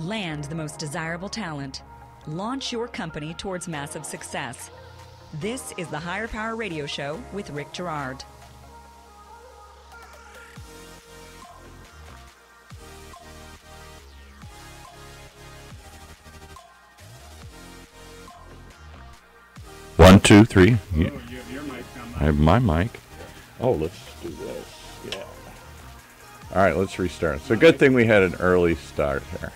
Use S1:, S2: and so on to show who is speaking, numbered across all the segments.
S1: Land the most desirable talent. Launch your company towards massive success. This is the Higher Power Radio Show with Rick Girard.
S2: One, two, three.
S3: Oh, you have your mic on.
S2: I have my mic. Oh, let's do this. Yeah. All right, let's restart. It's a good thing we had an early start here.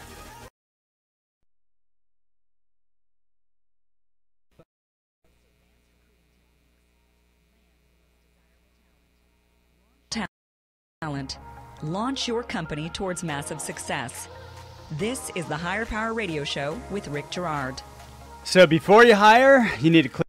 S1: Talent. Launch your company towards massive success. This is the Higher Power Radio Show with Rick Girard.
S3: So before you hire, you need to clear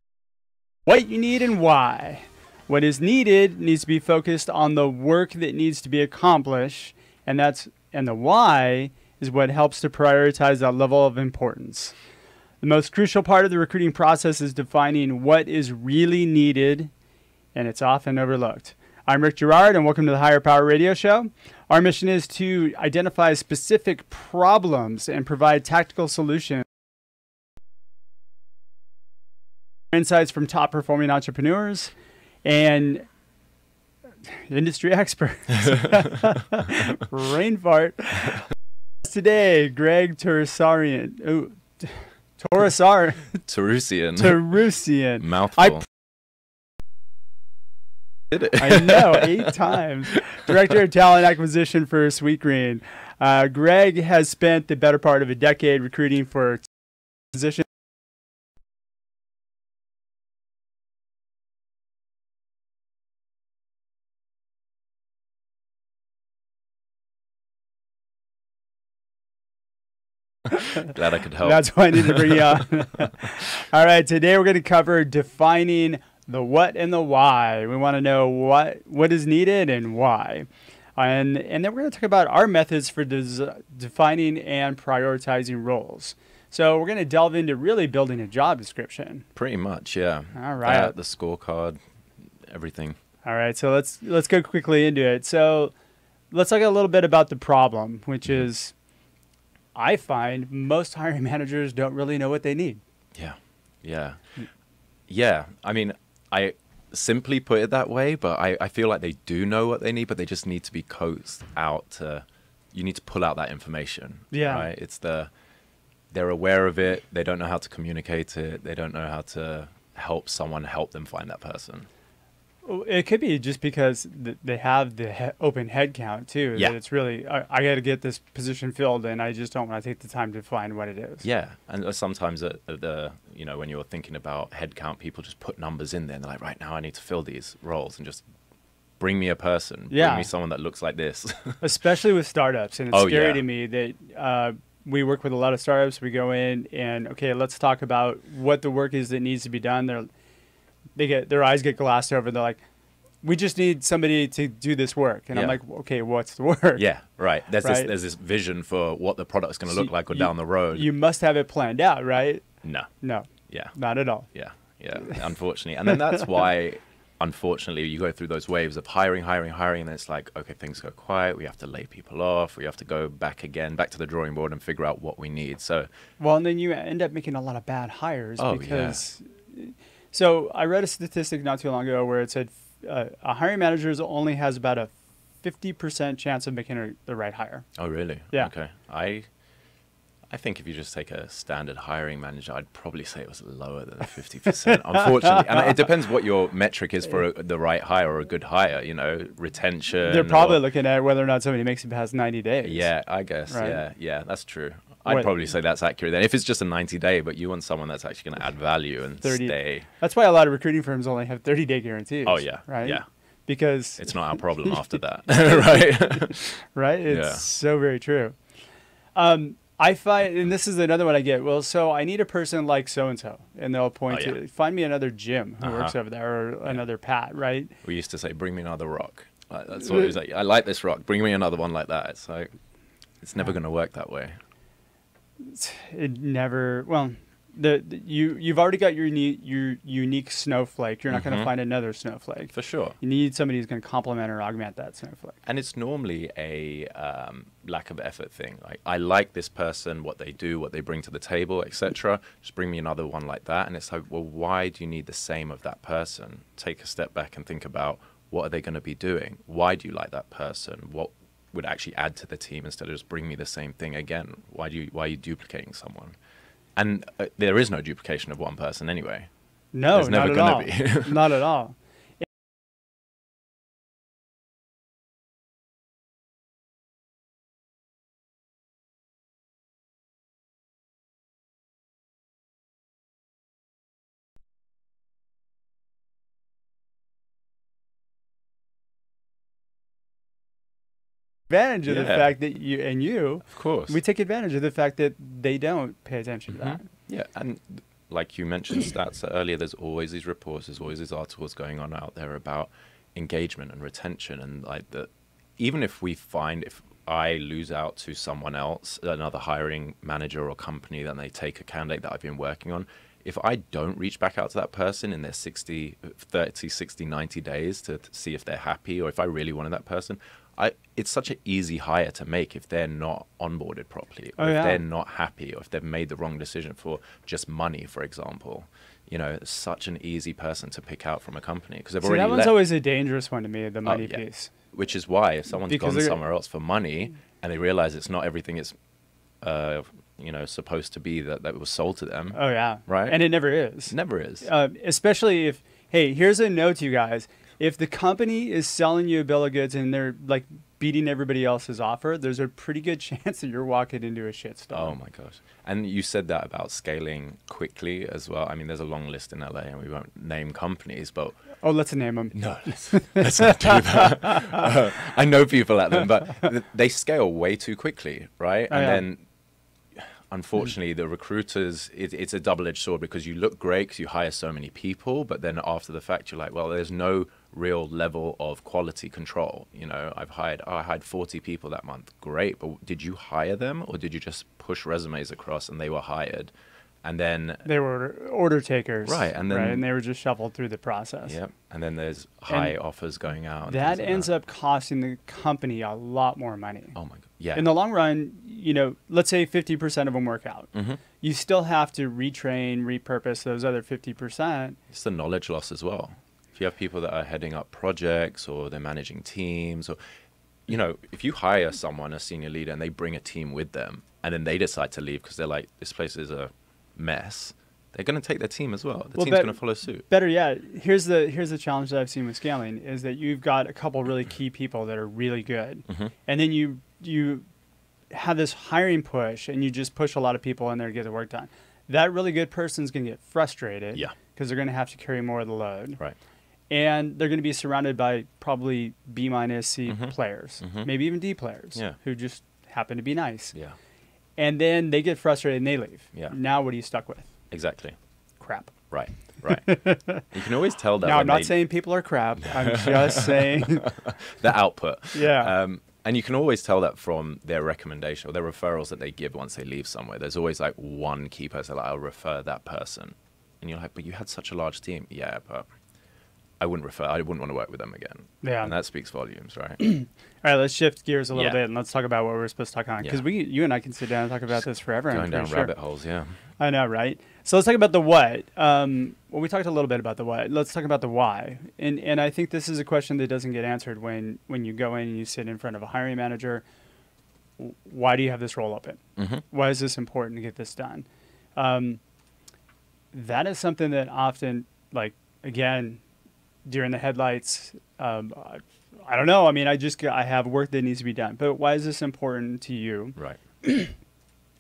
S3: what you need and why. What is needed needs to be focused on the work that needs to be accomplished, and the why is what helps to prioritize that level of importance. The most crucial part of the recruiting process is defining what is really needed, and it's often overlooked. I'm Rick Girard, and welcome to the Higher Power Radio Show. Our mission is to identify specific problems and provide tactical solutions. Insights from top-performing entrepreneurs and industry experts. Brain fart. Today, Greg Toroosian. Toroosian.
S2: Mouthful.
S3: I know, 8 times. Director of Talent Acquisition for Sweetgreen. Greg has spent the better part of a decade recruiting for positions.
S2: Glad I could help.
S3: That's why I needed to bring you on. All right, today we're going to cover defining the what and the why. We want to know what is needed and why. And then we're going to talk about our methods for defining and prioritizing roles. So we're going to delve into really building a job description.
S2: Pretty much, yeah.
S3: All right.
S2: The scorecard, everything.
S3: All right, so let's go quickly into it. So let's talk a little bit about the problem, which is I find most hiring managers don't really know what they need.
S2: Yeah. I mean, I simply put it that way, but I feel like they do know what they need, but they just need to be coaxed out you need to pull out that information.
S3: Yeah.
S2: Right? They're aware of it. They don't know how to communicate it. They don't know how to help someone help them find that person.
S3: It could be just because they have the open head count too.
S2: Yeah.
S3: That it's really, I got to get this position filled and I just don't want to take the time to find what it is.
S2: Yeah. And sometimes when you're thinking about head count, people just put numbers in there and they're like, right now I need to fill these roles and just bring me a person.
S3: Yeah.
S2: Bring me someone that looks like this.
S3: Especially with startups. And it's scary to me that we work with a lot of startups. We go in and, okay, let's talk about what the work is that needs to be done. Their eyes get glassed over. They're like, we just need somebody to do this work. And I'm like, okay, what's the work?
S2: Yeah, right. There's this vision for what the product's going to look like down the road.
S3: You must have it planned out, right?
S2: No. Yeah.
S3: Not at all.
S2: Yeah. Unfortunately. And then that's why, unfortunately, you go through those waves of hiring, and then it's like, okay, things go quiet. We have to lay people off. We have to go back to the drawing board and figure out what we need.
S3: Well, and then you end up making a lot of bad hires because...
S2: Yeah.
S3: So I read a statistic not too long ago where it said a hiring manager only has about a 50% chance of making the right hire.
S2: Oh, really?
S3: Yeah.
S2: Okay. I think if you just take a standard hiring manager, I'd probably say it was lower than 50%, unfortunately. And it depends what your metric is for the right hire or a good hire, retention.
S3: They're probably looking at whether or not somebody makes it past 90 days.
S2: Yeah, I guess.
S3: Right?
S2: Yeah, that's true. I'd probably say that's accurate then. If it's just a 90-day, but you want someone that's actually going to add value and stay.
S3: That's why a lot of recruiting firms only have 30-day guarantees.
S2: Oh, yeah.
S3: Right?
S2: Yeah.
S3: Because
S2: it's not our problem after that. Right?
S3: Right? It's so very true. I find, and this is another one I get, well, so I need a person like so-and-so. And they'll point to, find me another Jim who works over there or another Pat, right?
S2: We used to say, bring me another rock. That's what it was like. I like this rock. Bring me another one like that. It's like, it's never going to work that way.
S3: It never, well, you've already got your unique snowflake. You're not going to find another snowflake.
S2: For sure.
S3: You need somebody who's going to complement or augment that snowflake.
S2: And it's normally a lack of effort thing. Like, I like this person, what they do, what they bring to the table, etc. Just bring me another one like that. And it's like, well, why do you need the same of that person? Take a step back and think about, what are they going to be doing? Why do you like that person? What would actually add to the team instead of just bring me the same thing again? Why are you duplicating someone? And there is no duplication of one person anyway.
S3: No,
S2: There's never
S3: not
S2: going
S3: at
S2: to
S3: all.
S2: be.
S3: Not at all. Advantage of the fact that
S2: Of course,
S3: we take advantage of the fact that they don't pay attention to that.
S2: Yeah, and like you mentioned stats earlier, there's always these reports, there's always these articles going on out there about engagement and retention, and like that. Even if I lose out to someone else, another hiring manager or company, then they take a candidate that I've been working on. If I don't reach back out to that person in their 30, 60, 90 days to see if they're happy, or if I really wanted that person, it's such an easy hire to make if they're not onboarded properly, or if they're not happy, or if they've made the wrong decision for just money, for example. You know, it's such an easy person to pick out from a company because they've already
S3: that one's always a dangerous one to me, the money piece.
S2: Which is why if someone's gone somewhere else for money and they realize it's not everything it's supposed to be that was sold to them.
S3: Oh, yeah.
S2: Right?
S3: And it never is.
S2: Never is.
S3: Especially if, hey, here's a note to you guys. If the company is selling you a bill of goods and they're like beating everybody else's offer, there's a pretty good chance that you're walking into a shitstorm.
S2: Oh my gosh. And you said that about scaling quickly as well. I mean, there's a long list in LA and we won't name companies, but...
S3: Oh, let's name them.
S2: No, let's not do that. I know people at them, but they scale way too quickly, right? And then... Unfortunately, the recruiters, it's a double-edged sword because you look great because you hire so many people, but then after the fact, you're like, well, there's no real level of quality control. You know, I hired 40 people that month. Great, but did you hire them or did you just push resumes across and they were hired? And then... They
S3: were order takers.
S2: Right, and then...
S3: Right, and they were just shuffled through the process.
S2: Yep, and then there's high offers going out.
S3: That ends up costing the company a lot more money.
S2: Oh, my God. Yeah.
S3: In the long run, you know, let's say 50% of them work out. You still have to retrain, repurpose those other 50%.
S2: It's the knowledge loss as well. If you have people that are heading up projects or they're managing teams, or, you know, if you hire someone, a senior leader, and they bring a team with them, and then they decide to leave because they're like, this place is a mess, they're going to take their team as well. The team's going to follow suit.
S3: Better yet, here's the challenge that I've seen with scaling is that you've got a couple really key people that are really good, and then you have this hiring push and you just push a lot of people in there to get the work done. That really good person's going to get frustrated because they're going to have to carry more of the load.
S2: Right.
S3: And they're going to be surrounded by probably B- C players, maybe even D players who just happen to be nice.
S2: Yeah.
S3: And then they get frustrated and they leave.
S2: Yeah.
S3: Now what are you stuck with?
S2: Exactly.
S3: Crap.
S2: Right. Right. You can always tell that.
S3: Now, I'm not saying people are crap. I'm just saying
S2: the output.
S3: Yeah.
S2: And you can always tell that from their recommendation or their referrals that they give once they leave somewhere. There's always like one key person, like, I'll refer that person. And you're like, but you had such a large team. Yeah, but I wouldn't want to work with them again. Yeah. And that speaks volumes, right?
S3: All right, let's shift gears a little bit and let's talk about what we're supposed to talk on. Because you and I can sit down and talk about this forever.
S2: Going down rabbit holes, yeah.
S3: I know, right? So let's talk about the what. Well, we talked a little bit about the what. Let's talk about the why. And I think this is a question that doesn't get answered when you go in and you sit in front of a hiring manager. Why do you have this role open? Why is this important to get this done? That is something that often, like, again, during the headlights, I don't know. I mean, I have work that needs to be done. But why is this important to you?
S2: Right.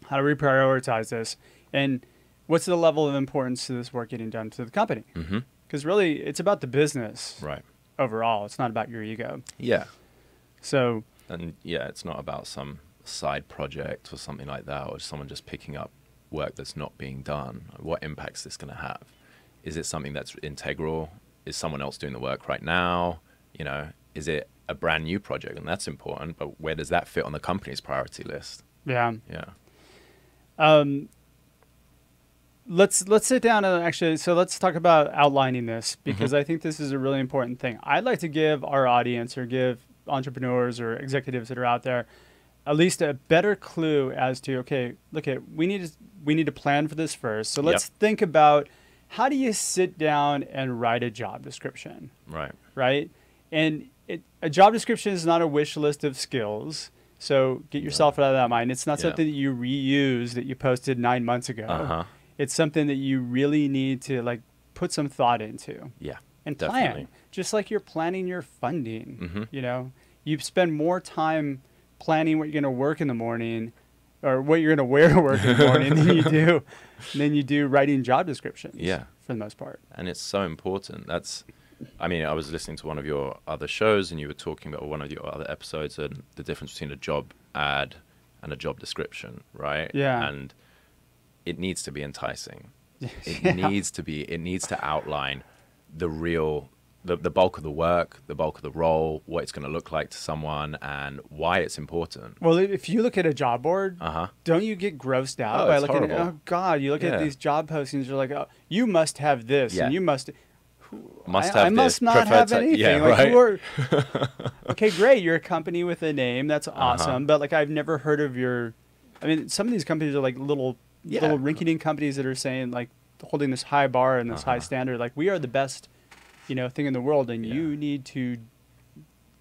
S3: How do we prioritize this? And what's the level of importance to this work getting done to the company? Because really, it's about the business.
S2: Right.
S3: Overall, it's not about your ego.
S2: Yeah.
S3: So.
S2: And yeah, it's not about some side project or something like that, or someone just picking up work that's not being done. What impact's this going to have? Is it something that's integral? Is someone else doing the work right now? You know, is it a brand new project? And that's important, but where does that fit on the company's priority list?
S3: Yeah.
S2: Yeah.
S3: let's sit down and actually, so let's talk about outlining this, because I think this is a really important thing. I'd like to give our audience, or give entrepreneurs or executives that are out there, at least a better clue as to, okay, look at, we need to plan for this first. So let's think about, how do you sit down and write a job description? Right. And a job description is not a wish list of skills. So get yourself out of that mind. It's not something that you reuse that you posted 9 months ago. It's something that you really need to like put some thought into. And plan. Just like you're planning your funding. You know, you spend more time planning what you're going to work in the morning, or what you're going to wear to work in the morning, than you do writing job descriptions. For the most part.
S2: And it's so important. I mean, I was listening to one of your other shows, and you were talking about one of your other episodes, and the difference between a job ad and a job description, right? And it needs to be enticing. It needs to outline the real, the bulk of the work, the bulk of the role, what it's going to look like to someone, and why it's important.
S3: Well, if you look at a job board, don't you get grossed out by looking at, oh God, you look at these job postings, you're like, oh, you must have this, and you must not have anything. Okay, great, you're a company with a name, that's awesome, but like, I've never heard of some of these companies are like little rinky-dink companies that are saying, like, holding this high bar and this high standard, like, we are the best thing in the world, and you need to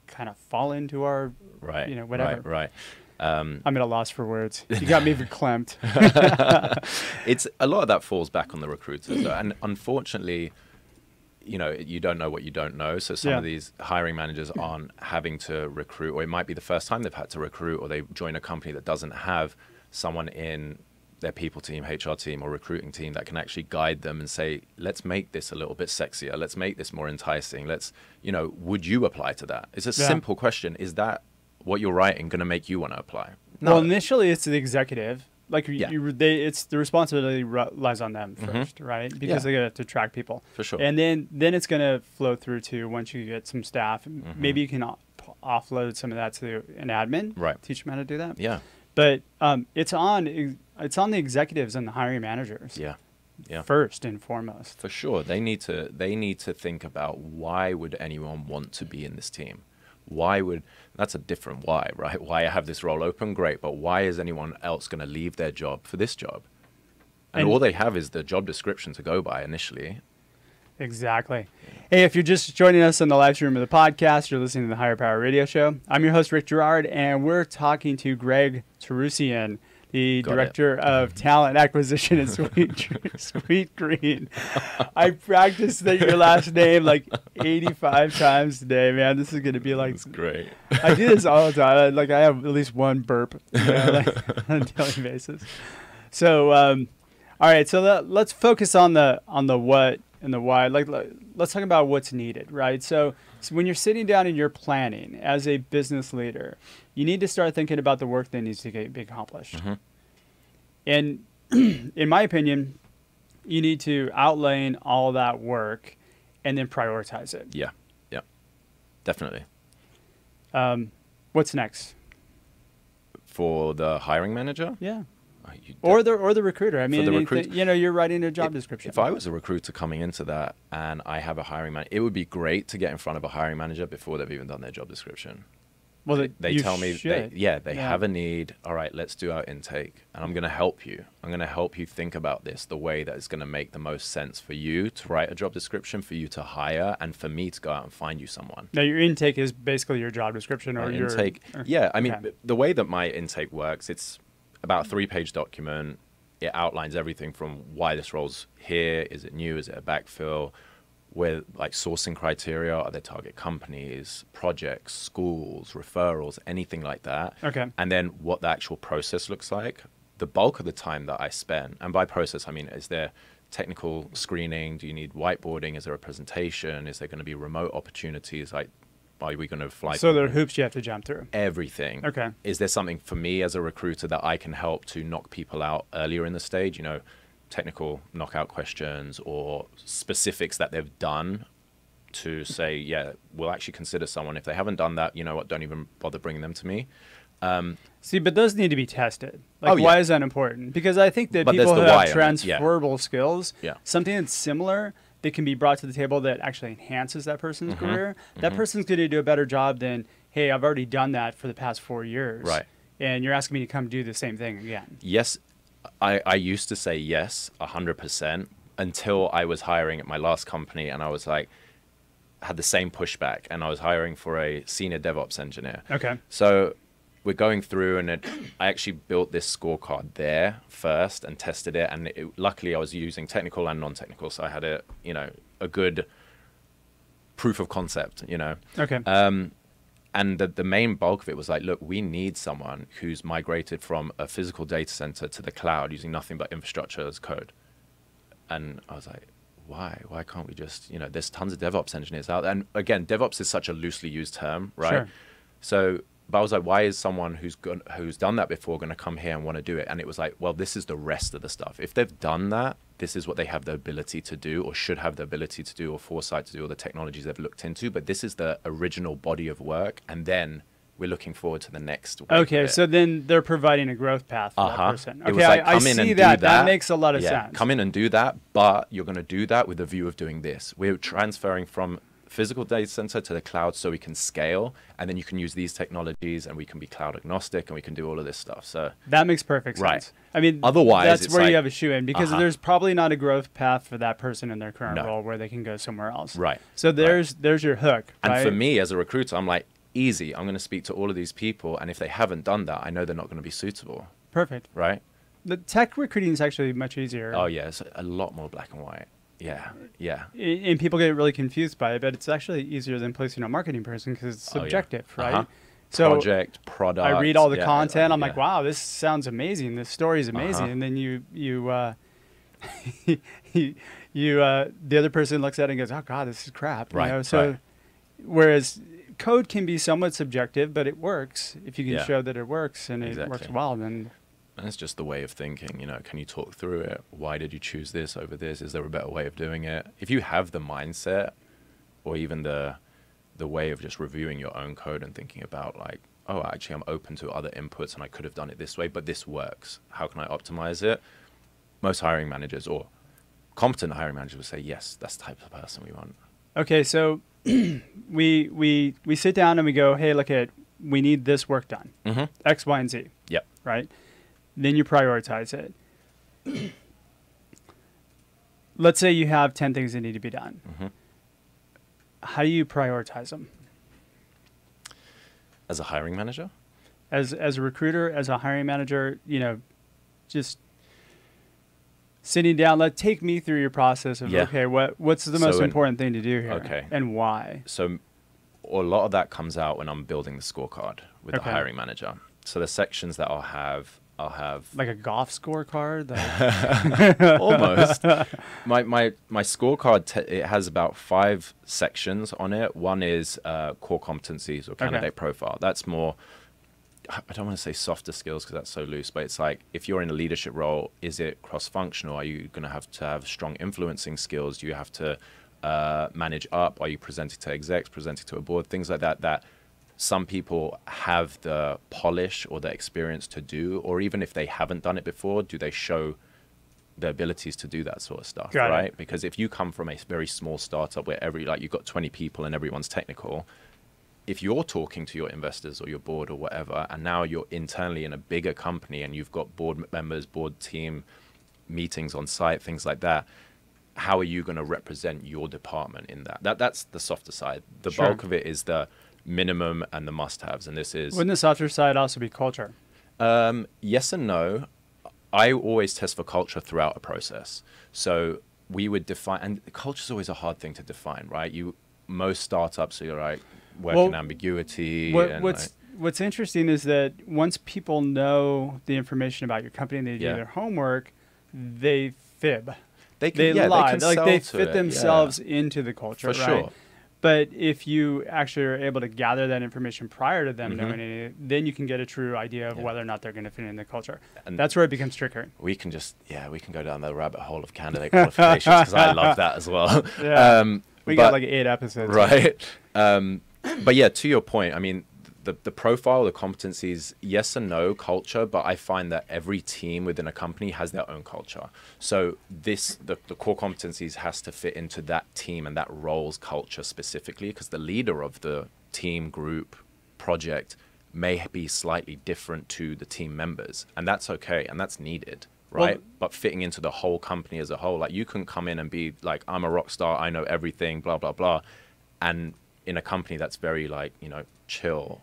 S3: kind of fall into our whatever. I'm at a loss for words. You got me verklempt.
S2: It's a lot of that falls back on the recruiters, though. And unfortunately, you don't know what you don't know. So some of these hiring managers aren't having to recruit, or it might be the first time they've had to recruit, or they join a company that doesn't have someone in their people team, HR team, or recruiting team that can actually guide them and say, let's make this a little bit sexier. Let's make this more enticing. Would you apply to that? It's a simple question. Is that what you're writing going to make you want to apply? No.
S3: Well, initially it's the executive. Like it's the responsibility lies on them first, right? Because they got to attract people.
S2: For sure.
S3: And then it's going to flow through to, once you get some staff, maybe you can offload some of that to an admin.
S2: Right.
S3: Teach them how to do that.
S2: Yeah.
S3: But it's on the executives and the hiring managers. First and foremost.
S2: For sure. They need to think about, why would anyone want to be in this team? That's a different why, right? Why I have this role open, great, but why is anyone else going to leave their job for this job? And all they have is the job description to go by initially.
S3: Exactly. Hey, if you're just joining us on the live stream of the podcast, you're listening to the Higher Power Radio Show. I'm your host, Rick Girard, and we're talking to Greg Toroosian, the Director of Talent Acquisition at Sweet Green. I practiced your last name like 85 times today, man. This is going to be like...
S2: That's great.
S3: I do this all the time. I have at least one burp on a daily basis. So, all right. So let's focus on the what and the why. Let's talk about what's needed, right? So when you're sitting down and you're planning as a business leader, you need to start thinking about the work that needs to be accomplished. And in my opinion, you need to outline all that work and then prioritize it.
S2: Yeah, definitely.
S3: What's next?
S2: For the hiring manager?
S3: Yeah. Or the recruiter. I mean, you're writing a job description.
S2: If I was a recruiter coming into that and I have a hiring manager, it would be great to get in front of a hiring manager before they've even done their job description.
S3: Well,
S2: they tell me, they have a need. All right, let's do our intake. And I'm going to help you. I'm going to help you think about this the way that is going to make the most sense for you to write a job description, for you to hire, and for me to go out and find you someone.
S3: Now, your intake is basically your job description or your
S2: intake. The way that my intake works, it's about a 3-page document. It outlines everything from why this role's here. Is it new? Is it a backfill? With sourcing criteria, are there target companies, projects, schools, referrals, anything like that.
S3: Okay.
S2: And then what the actual process looks like. The bulk of the time that I spend, and by process I mean, is there technical screening? Do you need whiteboarding? Is there a presentation? Is there going to be remote opportunities? Are we going to fly?
S3: So there are hoops you have to jump through.
S2: Everything.
S3: Okay. Is
S2: there something for me as a recruiter that I can help to knock people out earlier in the stage? Technical knockout questions or specifics that they've done to say, we'll actually consider someone. If they haven't done that, don't even bother bringing them to me.
S3: See, but those need to be tested. Like,
S2: Oh, yeah.
S3: why is that important? Because I think that
S2: But there's
S3: people who
S2: the why
S3: have
S2: on it, yeah.
S3: transferable skills,
S2: Yeah.
S3: something that's similar that can be brought to the table that actually enhances that person's career, that person's going to do a better job than, hey, I've already done that for the past 4 years.
S2: Right.
S3: And you're asking me to come do the same thing again.
S2: Yes, I used to say yes 100% until I was hiring at my last company, and I was like, had the same pushback, and I was hiring for a senior DevOps engineer.
S3: Okay.
S2: So we're going through, and I actually built this scorecard there first and tested it. And luckily I was using technical and non-technical. So I had a good proof of concept,
S3: Okay.
S2: And the main bulk of it was like, look, we need someone who's migrated from a physical data center to the cloud using nothing but infrastructure as code. And I was like, why? Why can't we just, there's tons of DevOps engineers out there. And again, DevOps is such a loosely used term, right?
S3: Sure.
S2: So, but I was like, why is someone who's done that before going to come here and want to do it? And it was like, well, this is the rest of the stuff. If they've done that, this is what they have the ability to do, or should have the ability to do, or foresight to do, or the technologies they've looked into. But this is the original body of work. And then we're looking forward to the next wave
S3: Okay,
S2: of it.
S3: so then they're providing a growth path for that person.
S2: It
S3: Okay,
S2: was like,
S3: I
S2: come in
S3: see
S2: and do
S3: that.
S2: that.
S3: That makes a lot of
S2: Yeah,
S3: sense.
S2: come in and do that, but you're going to do that with a view of doing this. We're transferring from physical data center to the cloud so we can scale, and then you can use these technologies, and we can be cloud agnostic, and we can do all of this stuff. So
S3: That makes perfect sense.
S2: Right.
S3: I mean,
S2: Otherwise,
S3: that's
S2: it's
S3: where
S2: like-
S3: you have a shoe in, because there's probably not a growth path for that person in their current
S2: No.
S3: role where they can go somewhere else.
S2: Right.
S3: So there's your hook.
S2: And
S3: right?
S2: for me as a recruiter, I'm like, easy. I'm going to speak to all of these people, and if they haven't done that, I know they're not going to be suitable,
S3: Perfect.
S2: right?
S3: The tech recruiting is actually much easier.
S2: Oh yeah, it's a lot more black and white. Yeah, yeah.
S3: And people get really confused by it, but it's actually easier than placing a marketing person because it's
S2: Oh, yeah.
S3: subjective, right?
S2: Uh-huh.
S3: So
S2: Project, product.
S3: I read all the
S2: yeah,
S3: content. I'm
S2: yeah.
S3: like, wow, this sounds amazing. This story is amazing.
S2: Uh-huh.
S3: And then the other person looks at it and goes, oh God, this is crap.
S2: Right,
S3: You know? So
S2: right.
S3: whereas code can be somewhat subjective, but it works. If you can
S2: Yeah.
S3: show that it works and it works
S2: Exactly.
S3: well, then
S2: And it's just the way of thinking, can you talk through it? Why did you choose this over this? Is there a better way of doing it? If you have the mindset, or even the way of just reviewing your own code and thinking about like, oh, actually I'm open to other inputs and I could have done it this way, but this works. How can I optimize it? Most hiring managers, or competent hiring managers, would say, yes, that's the type of person we want.
S3: okay. So we sit down and we go, hey, we need this work done,
S2: Mm-hmm.
S3: X, Y, and Z,
S2: Yep.
S3: right? Then you prioritize it. Let's say you have 10 things that need to be done.
S2: Mm-hmm.
S3: How do you prioritize them?
S2: As a hiring manager?
S3: As a recruiter, as a hiring manager, just sitting down, take me through your process of,
S2: Yeah.
S3: okay, what's the most important thing to do here?
S2: Okay.
S3: And why?
S2: So a lot of that comes out when I'm building the scorecard with
S3: Okay.
S2: the hiring manager. So the sections that I'll have
S3: Like a golf scorecard?
S2: almost. My scorecard, it has about 5 sections on it. One is core competencies or candidate profile. That's more, I don't want to say softer skills because that's so loose, but it's like, if you're in a leadership role, is it cross-functional? Are you going to have strong influencing skills? Do you have to manage up? Are you presenting to execs, presenting to a board? Things like that some people have the polish or the experience to do, or even if they haven't done it before, do they show the abilities to do that sort of stuff,
S3: Got it.
S2: right? Because if you come from a very small startup where you've got 20 people and everyone's technical, if you're talking to your investors or your board or whatever, and now you're internally in a bigger company and you've got board members, board team meetings on site, things like that, how are you going to represent your department in that? That's the softer side. The
S3: Sure.
S2: bulk of it is the minimum and the must-haves, and this is
S3: Wouldn't the softer side also be culture?
S2: yes and no. I always test for culture throughout a process. So we would define, and culture is always a hard thing to define, right? Most startups are like work in ambiguity.
S3: What's interesting is that once people know the information about your company and they do
S2: Yeah.
S3: their homework, they fib.
S2: They
S3: lie.
S2: can
S3: Like
S2: sell
S3: they
S2: to
S3: fit
S2: it,
S3: themselves into the culture,
S2: For
S3: right?
S2: sure.
S3: But if you actually are able to gather that information prior to them
S2: Mhm.
S3: knowing it, then you can get a true idea of
S2: Yeah.
S3: whether or not they're going to fit in the culture.
S2: And
S3: that's where it becomes trickier.
S2: We can go down the rabbit hole of candidate qualifications because I love that as well.
S3: Yeah. We got like 8 episodes.
S2: Right. But yeah, to your point, I mean, the profile, the competencies, yes and no culture, but I find that every team within a company has their own culture. So the core competencies has to fit into that team and that role's culture specifically, because the leader of the team, group, project may be slightly different to the team members, and that's okay, and that's needed, right?
S3: Well,
S2: but fitting into the whole company as a whole, like you can come in and be like, I'm a rock star, I know everything, blah, blah, blah. And in a company that's very like, chill.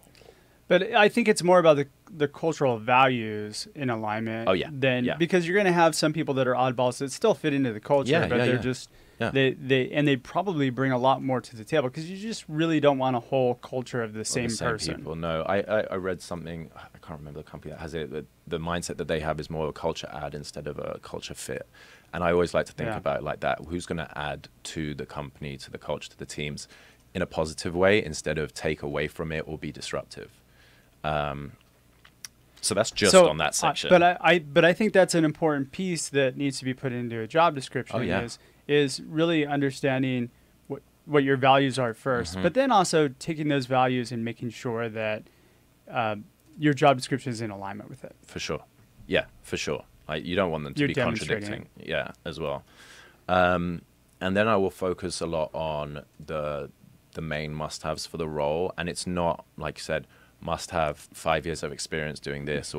S3: But I think it's more about the cultural values in alignment.
S2: Oh, yeah.
S3: Because you're going to have some people that are oddballs that still fit into the culture, but they're just they probably bring a lot more to the table, because you just really don't want a whole culture of the same person.
S2: People. No, I read something, I can't remember the company that has it. The mindset that they have is more of a culture add instead of a culture fit. And I always like to think about it like that. Who's going to add to the company, to the culture, to the teams in a positive way instead of take away from it or be disruptive. So that's just on that section.
S3: But I think that's an important piece that needs to be put into a job description.
S2: Oh, yeah.
S3: Is really understanding what your values are first, but then also taking those values and making sure that your job description is in alignment with it.
S2: For sure. Yeah, for sure. You don't want them to be contradicting. Yeah, as well. And then I will focus a lot on the main must-haves for the role. And it's not, like you said, must have 5 years of experience doing this,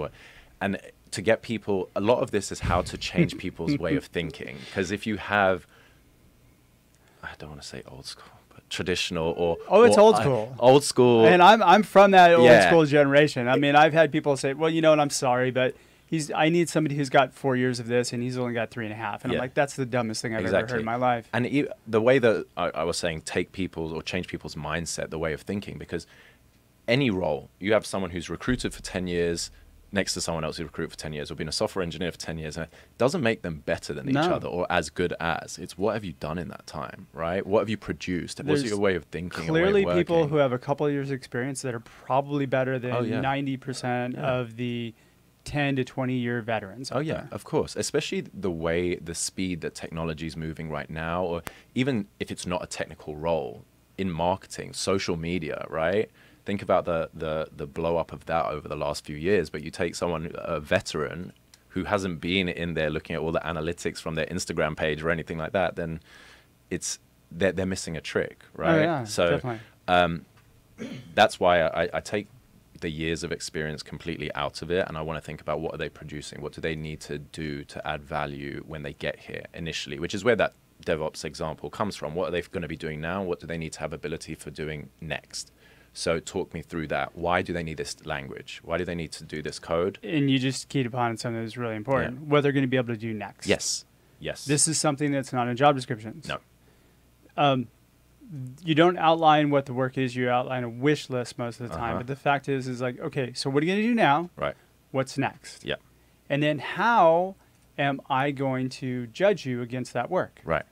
S2: and to get people, a lot of this is how to change people's way of thinking. Because if you have, I don't want to say old school, but traditional
S3: it's old school.
S2: Old school.
S3: And I'm from that old school generation. I mean, I've had people say, well, and I'm sorry, but I need somebody who's got 4 years of this, and he's only got 3.5. And I'm like, that's the dumbest thing I've ever heard in my life.
S2: And the way that I was saying, take people's or change people's mindset, the way of thinking, because any role, you have someone who's recruited for 10 years next to someone else who recruited for 10 years, or been a software engineer for 10 years, and it doesn't make them better than each other or as good as. It's what have you done in that time, right? What have you produced? What's your way of thinking?
S3: Clearly people who have a couple of years experience that are probably better than 90% of the 10 to 20 year veterans.
S2: Oh yeah, of course. Especially the speed that technology is moving right now, or even if it's not a technical role in marketing, social media, right? Think about the blow up of that over the last few years, but you take someone, a veteran, who hasn't been in there looking at all the analytics from their Instagram page or anything like that, then they're missing a trick, right?
S3: Oh, yeah,
S2: so
S3: definitely.
S2: That's why I take the years of experience completely out of it, and I want to think about what are they producing, what do they need to do to add value when they get here initially, which is where that DevOps example comes from. What are they going to be doing now? What do they need to have ability for doing next? So talk me through that. Why do they need this language? Why do they need to do this code?
S3: And you just keyed upon something that's really important. What they're going to be able to do next.
S2: Yes.
S3: This is something that's not in job descriptions.
S2: No.
S3: You don't outline what the work is. You outline a wish list most of the time. But the fact is like, okay, so what are you going to do now?
S2: Right.
S3: What's next?
S2: Yeah.
S3: And then how am I going to judge you against that work?
S2: Right.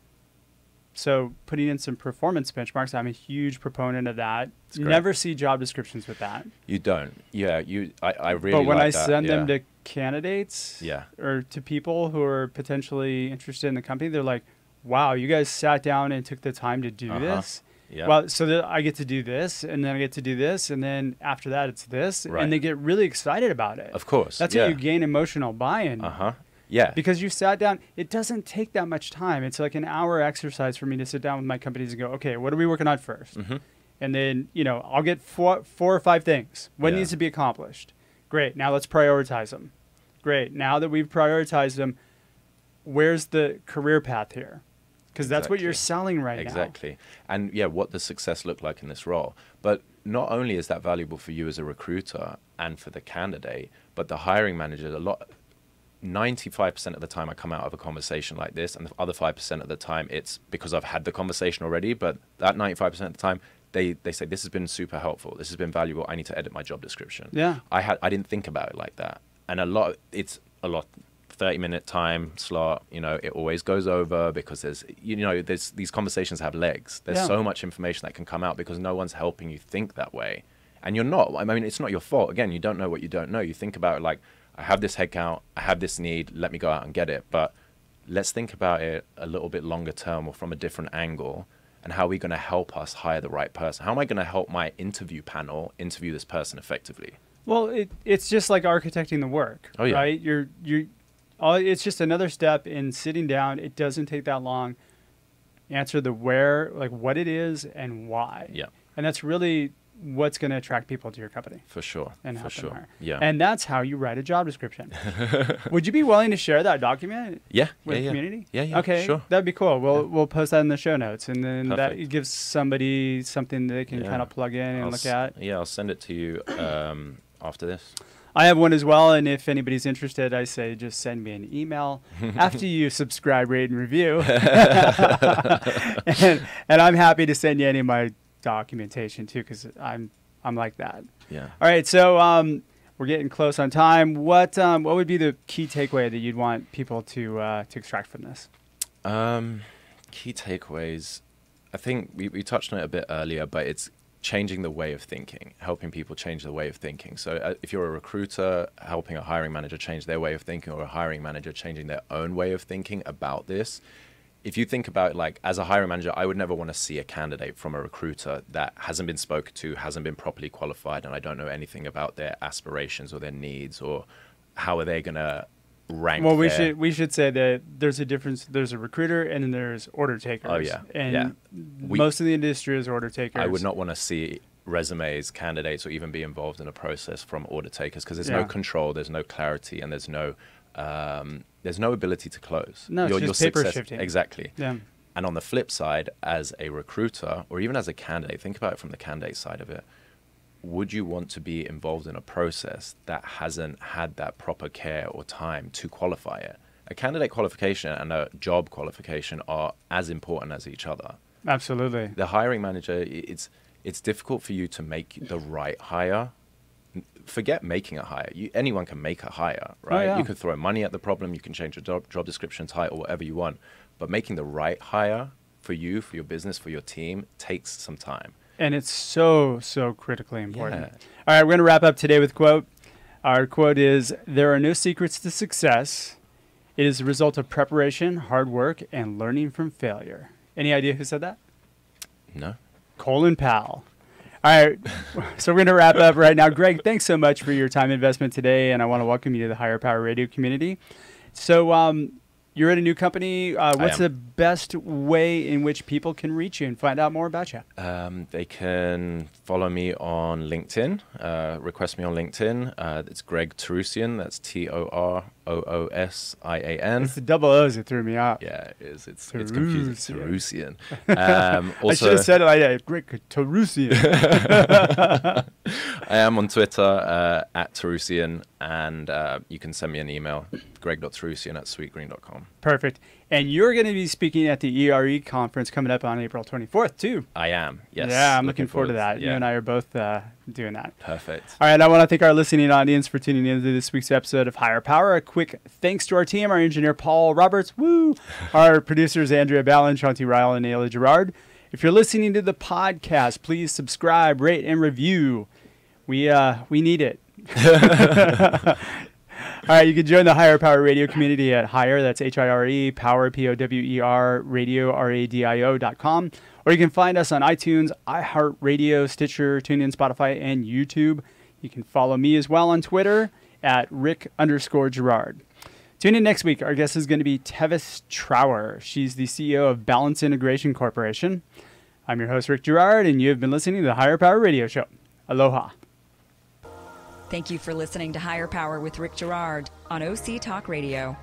S3: So putting in some performance benchmarks, I'm a huge proponent of that. Never see job descriptions with that.
S2: You don't. Yeah, I really
S3: But when
S2: like
S3: I
S2: that.
S3: send them to candidates or to people who are potentially interested in the company, they're like, wow, you guys sat down and took the time to do this?
S2: Yeah.
S3: Well, so that I get to do this, and then I get to do this, and then after that it's this.
S2: Right.
S3: And they get really excited about it.
S2: Of course.
S3: That's how you gain emotional buy-in.
S2: Yeah.
S3: Because you sat down. It doesn't take that much time. It's like an hour exercise for me to sit down with my companies and go, okay, what are we working on first? And then, I'll get four or five things. What needs to be accomplished? Great. Now let's prioritize them. Great. Now that we've prioritized them, where's the career path here? Because that's what you're selling right now.
S2: Exactly. And what does success look like in this role? But not only is that valuable for you as a recruiter and for the candidate, but the hiring manager, 95% of the time I come out of a conversation like this, and the other 5% of the time it's because I've had the conversation already, but that 95% of the time they say, this has been super helpful, this has been valuable, I need to edit my job description. I didn't think about it like that. And it's a lot 30-minute time slot, it always goes over because there's these conversations have legs. There's so much information that can come out because no one's helping you think that way. And you're not. I mean, it's not your fault. Again, you don't know what you don't know. You think about it like, I have this headcount, I have this need, let me go out and get it. But let's think about it a little bit longer term or from a different angle and how are we going to help us hire the right person? How am I going to help my interview panel interview this person effectively?
S3: Well, it's just like architecting the work,
S2: Oh, yeah.
S3: right? It's just another step in sitting down. It doesn't take that long. Answer the where, like what it is and why.
S2: Yeah.
S3: And that's really what's going to attract people to your company.
S2: For sure.
S3: And
S2: for
S3: help them
S2: sure.
S3: hire.
S2: Yeah.
S3: And that's how you write a job description. Would you be willing to share that document
S2: Yeah.
S3: with
S2: yeah,
S3: the
S2: yeah.
S3: community?
S2: Yeah.
S3: Okay.
S2: Sure.
S3: That'd be cool. We'll post that in the show notes, and then that
S2: Perfect.
S3: gives somebody something they can kind of plug in and look at.
S2: Yeah, I'll send it to you after this.
S3: I have one as well, and if anybody's interested, I say just send me an email after you subscribe, rate, and review. and I'm happy to send you any of my documentation too, because I'm like that.
S2: Yeah.
S3: All right, so we're getting close on time. What would be the key takeaway that you'd want people to extract from this?
S2: Key takeaways. I think we touched on it a bit earlier, but it's changing the way of thinking, helping people change the way of thinking. So if you're a recruiter, helping a hiring manager change their way of thinking, or a hiring manager changing their own way of thinking about this. If you think about, like, as a hiring manager, I would never want to see a candidate from a recruiter that hasn't been spoken to, hasn't been properly qualified, and I don't know anything about their aspirations or their needs, or how are they going to rank.
S3: Well, we should say that there's a difference. There's a recruiter, and then there's order takers.
S2: Oh, yeah.
S3: And
S2: Yeah.
S3: most of the industry is order takers.
S2: I would not want to see resumes, candidates, or even be involved in a process from order takers, because there's no control, there's no clarity, and there's no ability to close.
S3: No, it's just paper shifting.
S2: Exactly.
S3: Yeah.
S2: And on the flip side, as a recruiter, or even as a candidate, think about it from the candidate side of it. Would you want to be involved in a process that hasn't had that proper care or time to qualify it? A candidate qualification and a job qualification are as important as each other.
S3: Absolutely.
S2: The hiring manager, it's difficult for you to make the right hire. Forget making a hire. Anyone can make a hire, right?
S3: yeah.
S2: You can throw money at the problem. You can change your job description, title, whatever you want. But making the right hire for you, for your business, for your team, takes some time.
S3: And it's so critically important.
S2: Yeah.
S3: All right, we're going to wrap up today with a quote. Our quote is, "There are no secrets to success. It is the result of preparation, hard work, and learning from failure." Any idea who said that?
S2: No?
S3: Colin Powell. All right, so we're going to wrap up right now. Greg, thanks so much for your time investment today, and I want to welcome you to the Higher Power Radio community. So you're at a new company. What's the best way in which people can reach you and find out more about you?
S2: They can follow me on LinkedIn, request me on LinkedIn. It's Greg Toroosian. That's Toroosian.
S3: It's the double O's that threw me off.
S2: Yeah, it is. It's confusing. Toroosian.
S3: I should have said it like that. Greg Toroosian.
S2: I am on Twitter at Toroosian, and you can send me an email, greg.toroosian@sweetgreen.com.
S3: Perfect. And you're going to be speaking at the ERE conference coming up on April 24th, too.
S2: I am, yes.
S3: Yeah, I'm looking forward to that.
S2: Yeah.
S3: You and I are both doing that.
S2: Perfect.
S3: All right, I want to thank our listening audience for tuning in to this week's episode of Higher Power. A quick thanks to our team, our engineer, Paul Roberts, our producers, Andrea Ballin, Shanti Ryle, and Ayla Gerard. If you're listening to the podcast, please subscribe, rate, and review. We need it. All right, you can join the Higher Power Radio community at Higher, that's H-I-R-E, Power, P-O-W-E-R, radio, R-A-D-I-O.com. Or you can find us on iTunes, iHeartRadio, Stitcher, TuneIn, Spotify, and YouTube. You can follow me as well on Twitter at Rick_Gerard. Tune in next week. Our guest is going to be Tevis Trower. She's the CEO of Balance Integration Corporation. I'm your host, Rick Gerard, and you have been listening to the Higher Power Radio Show. Aloha.
S1: Thank you for listening to Higher Power with Rick Gerard on OC Talk Radio.